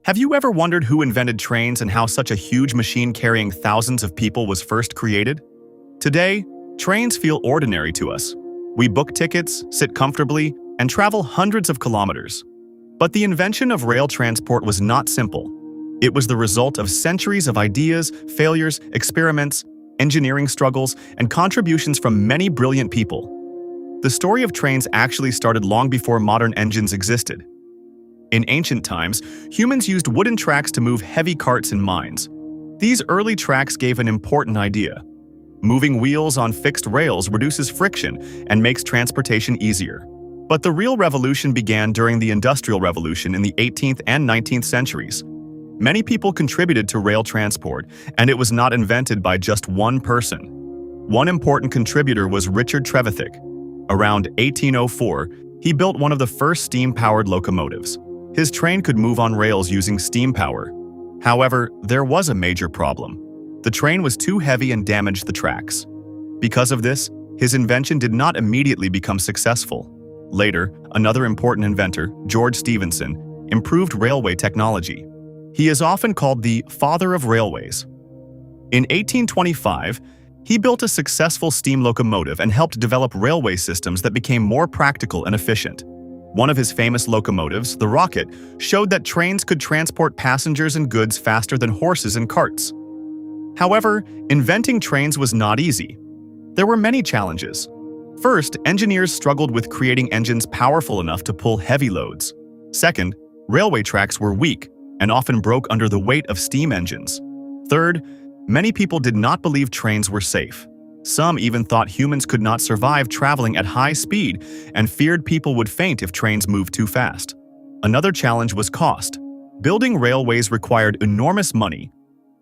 Have you ever wondered who invented trains and how such a huge machine carrying thousands of people was first created? Today, trains feel ordinary to us. We book tickets, sit comfortably, and travel hundreds of kilometers. But the invention of rail transport was not simple. It was the result of centuries of ideas, failures, experiments, engineering struggles, and contributions from many brilliant people. The story of trains actually started long before modern engines existed. In ancient times, humans used wooden tracks to move heavy carts and mines. These early tracks gave an important idea. Moving wheels on fixed rails reduces friction and makes transportation easier. But the real revolution began during the Industrial Revolution in the 18th and 19th centuries. Many people contributed to rail transport, and it was not invented by just one person. One important contributor was Richard Trevithick. Around 1804, he built one of the first steam-powered locomotives. His train could move on rails using steam power. However, there was a major problem. The train was too heavy and damaged the tracks. Because of this, his invention did not immediately become successful. Later, another important inventor, George Stephenson, improved railway technology. He is often called the father of railways. In 1825, he built a successful steam locomotive and helped develop railway systems that became more practical and efficient. One of his famous locomotives, the Rocket, showed that trains could transport passengers and goods faster than horses and carts. However, inventing trains was not easy. There were many challenges. First, engineers struggled with creating engines powerful enough to pull heavy loads. Second, railway tracks were weak and often broke under the weight of steam engines. Third, many people did not believe trains were safe. Some even thought humans could not survive traveling at high speed and feared people would faint if trains moved too fast. Another challenge was cost. Building railways required enormous money.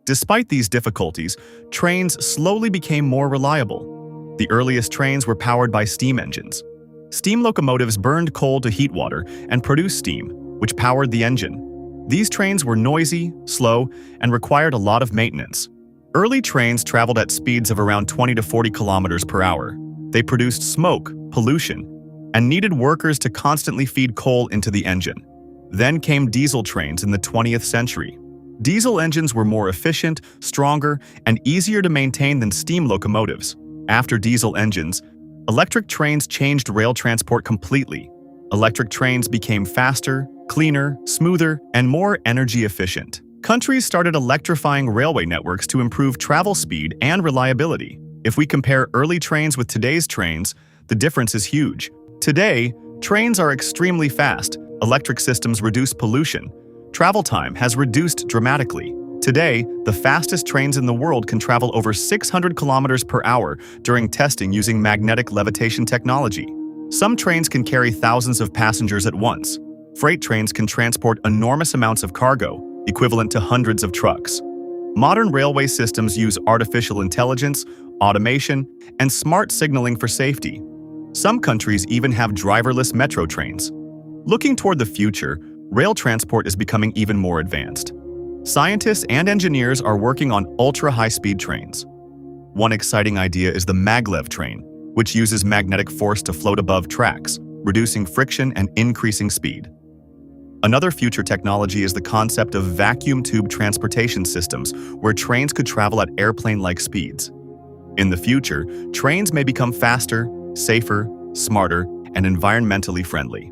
Despite these difficulties, trains slowly became more reliable. The earliest trains were powered by steam engines. Steam locomotives burned coal to heat water and produce steam, which powered the engine. These trains were noisy, slow, and required a lot of maintenance. Early trains traveled at speeds of around 20 to 40 kilometers per hour. They produced smoke, pollution, and needed workers to constantly feed coal into the engine. Then came diesel trains in the 20th century. Diesel engines were more efficient, stronger, and easier to maintain than steam locomotives. After diesel engines, electric trains changed rail transport completely. Electric trains became faster, cleaner, smoother, and more energy efficient. Countries started electrifying railway networks to improve travel speed and reliability. If we compare early trains with today's trains, the difference is huge. Today, trains are extremely fast. Electric systems reduce pollution. Travel time has reduced dramatically. Today, the fastest trains in the world can travel over 600 kilometers per hour during testing using magnetic levitation technology. Some trains can carry thousands of passengers at once. Freight trains can transport enormous amounts of cargo, equivalent to hundreds of trucks. Modern railway systems use artificial intelligence, automation, and smart signaling for safety. Some countries even have driverless metro trains. Looking toward the future, rail transport is becoming even more advanced. Scientists and engineers are working on ultra-high-speed trains. One exciting idea is the Maglev train, which uses magnetic force to float above tracks, reducing friction and increasing speed. Another future technology is the concept of vacuum tube transportation systems, where trains could travel at airplane-like speeds. In the future, trains may become faster, safer, smarter, and environmentally friendly.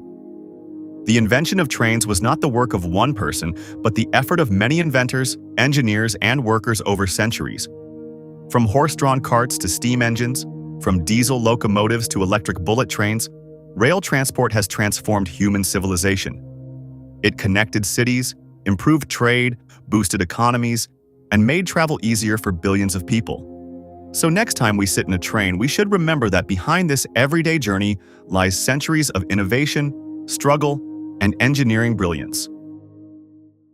The invention of trains was not the work of one person, but the effort of many inventors, engineers, and workers over centuries. From horse-drawn carts to steam engines, from diesel locomotives to electric bullet trains, rail transport has transformed human civilization. It connected cities, improved trade, boosted economies, and made travel easier for billions of people. So next time we sit in a train, we should remember that behind this everyday journey lies centuries of innovation, struggle, and engineering brilliance.